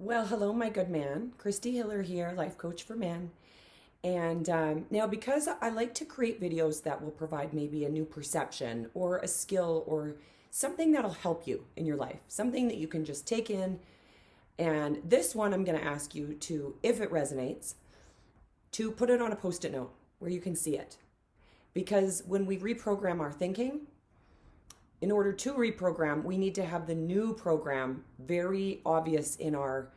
Well, hello, my good man. Kristi Hiller here, life coach for men. And now, because I like to create videos that will provide maybe a new perception or a skill or something that'll help you in your life, something that you can just take in. And this one, I'm going to ask you to, if it resonates, to put it on a post-it note where you can see it. Because when we reprogram our thinking, in order to reprogram, we need to have the new program very obvious in our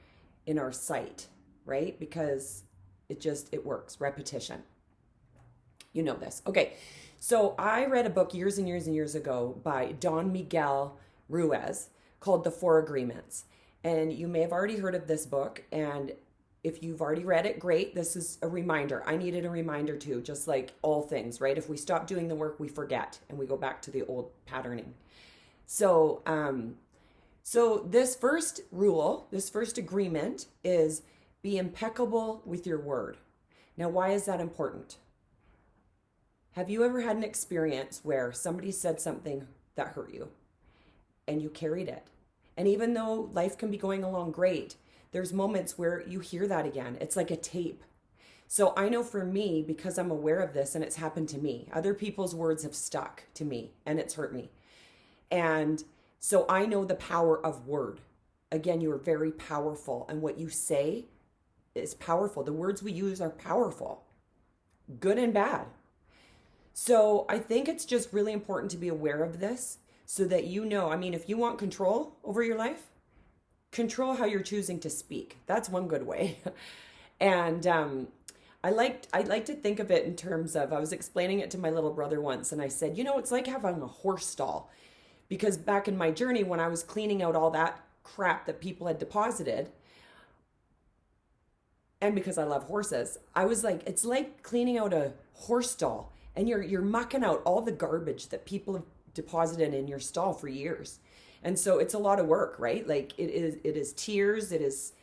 sight, right? Because it works. Repetition. You know this. Okay. So I read a book years and years and years ago by Don Miguel Ruiz called The Four Agreements. And you may have already heard of this book. And if you've already read it, great. This is a reminder. I needed a reminder too, just like all things, right? If we stop doing the work, we forget and we go back to the old patterning. So, this first rule, this first agreement is be impeccable with your word. Now, why is that important? Have you ever had an experience where somebody said something that hurt you and you carried it? And even though life can be going along great, there's moments where you hear that again. It's like a tape. So I know for me, because I'm aware of this and it's happened to me, other people's words have stuck to me and it's hurt me. And so I know the power of word. Again, you are very powerful, and what you say is powerful. The words we use are powerful, good and bad. So I think it's just really important to be aware of this so that you know, if you want control over your life, control how you're choosing to speak. That's one good way. And I like to think of it in terms of, I was explaining it to my little brother once, and I said, it's like having a horse stall. Because back in my journey, when I was cleaning out all that crap that people had deposited, and because I love horses, I was like, it's like cleaning out a horse stall, and you're mucking out all the garbage that people have deposited in your stall for years. And so it's a lot of work, right? Like it is tears, it is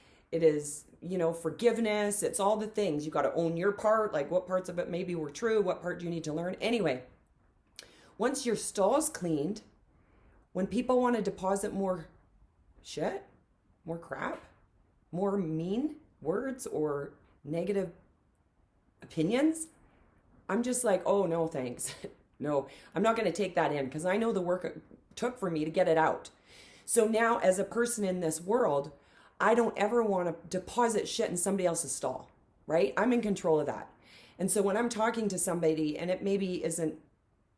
forgiveness, it's all the things. You got to own your part, like what parts of it maybe were true, what part do you need to learn? Anyway, once your stall's cleaned, when people want to deposit more shit, more crap, more mean words or negative opinions, I'm just like, oh, no, thanks. No, I'm not going to take that in because I know the work it took for me to get it out. So now as a person in this world, I don't ever want to deposit shit in somebody else's stall, right? I'm in control of that. And so when I'm talking to somebody and it maybe isn't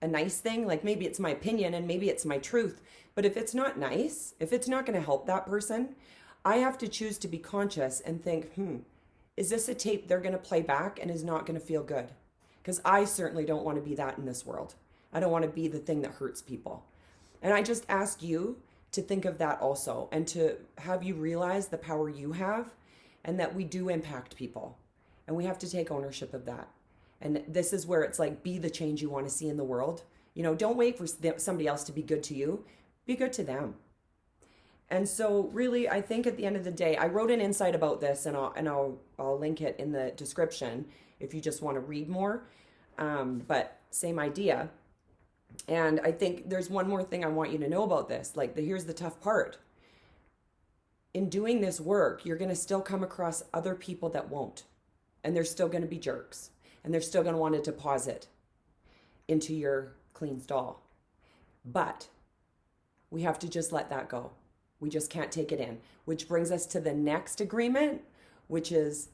a nice thing, like maybe it's my opinion and maybe it's my truth, but if it's not nice, if it's not going to help that person, I have to choose to be conscious and think, is this a tape they're going to play back and is not going to feel good? Because I certainly don't want to be that in this world. I don't want to be the thing that hurts people. And I just ask you to think of that also, and to have you realize the power you have and that we do impact people, and we have to take ownership of that. And this is where it's like, be the change you want to see in the world. Don't wait for somebody else to be good to you. Be good to them. And so really, I think at the end of the day, I wrote an insight about this, and I'll link it in the description if you just want to read more. But same idea. And I think there's one more thing I want you to know about this. Here's the tough part. In doing this work, you're going to still come across other people that won't. And they're still going to be jerks. And they're still going to want to deposit into your clean stall. But we have to just let that go. We just can't take it in. Which brings us to the next agreement, which is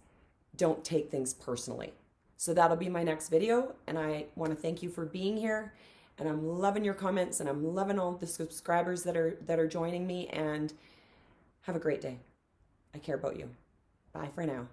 don't take things personally. So that'll be my next video. And I want to thank you for being here. And I'm loving your comments, and I'm loving all the subscribers that are joining me. And have a great day. I care about you. Bye for now.